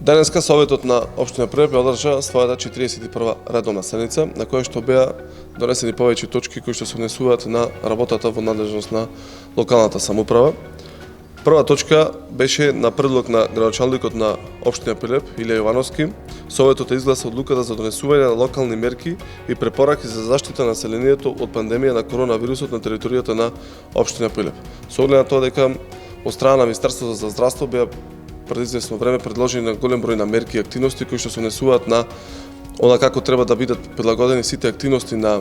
Денеска Советот на Општина Прилеп ја одржа својата 41-ва редовна седница, на која што беа донесени повеќе точки кои што се однесуваат на работата во надлежност на локалната самоуправа. Прва точка беше на предлог на градоначалникот на Општина Прилеп, Илија Јовановски. Советот изгласа одлуката за донесување на локални мерки и препораки за заштита на населението од пандемија на коронавирусот на територијата на Општина Прилеп. Со оглед на тоа дека од страна на Министерството за здравство беа пред известно време предложени на голем број на мерки и активности кои што се однесуваат на она како треба да бидат прилагодени сите активности на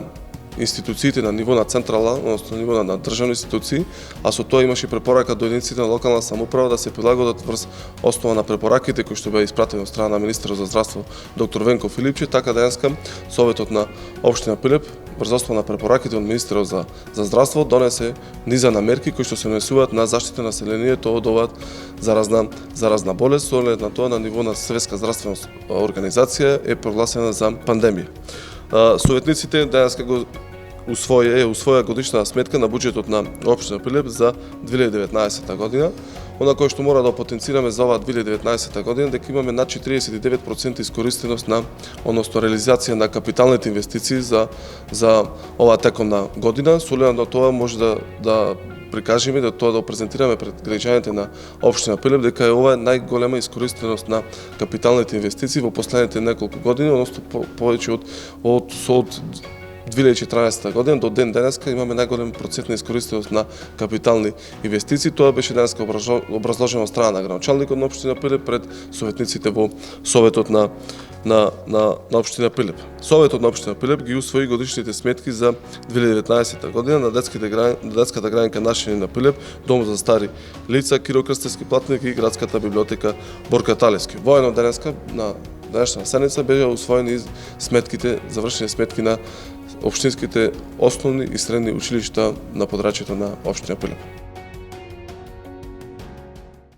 институциите на ниво на централа, односно на ниво на државни институции, а со тоа имаше препорака до единиците на локална самоуправа да се прилагодат врз основа на препораките кои што беа испратени од страна на министерот за здравство доктор Венко Филипче. Така денеска Советот на Општина Прилеп врз основа на препораките од министерот за здравство донесе низа на мерки кои што се однесуваат на заштита на населението од оваа заразна болест. Со оглед на тоа на ниво на Светска здравствена организација е прогласена за пандемија. Советниците денеска го усвоја годишна сметка на буџетот на Општина Прилеп за 2019 година. Она кој што мора да потенцираме за оваа 2019 година дека имаме над 49% искористеност на, односно реализација на капиталните инвестиции за оваа текомна година. Со оглед на тоа може да прикажеме да презентираме пред граѓаните на Општина Прилеп дека ова е најголема искористеност на капиталните инвестиции во последните неколку години, односно повеќе од 2014 година до ден денеска имаме најголем процент на искористеност на капитални инвестиции. Тоа беше денеска образложено од страна на градоначалникот на Општина Прилеп пред советниците во Советот на Општина Прилеп. Советот на Општина Прилеп ги усвои годишните сметки за 2019 година на детската граѓанка Нашини на Прилеп, Дом за стари лица, Киро Крстевски пратеник и градската библиотека Борка Талевски. Воедно денеска на денешна седница беа усвоени сметките, завршени сметки на општинските основни и средни училишта на подрачјето на Општина Прилеп.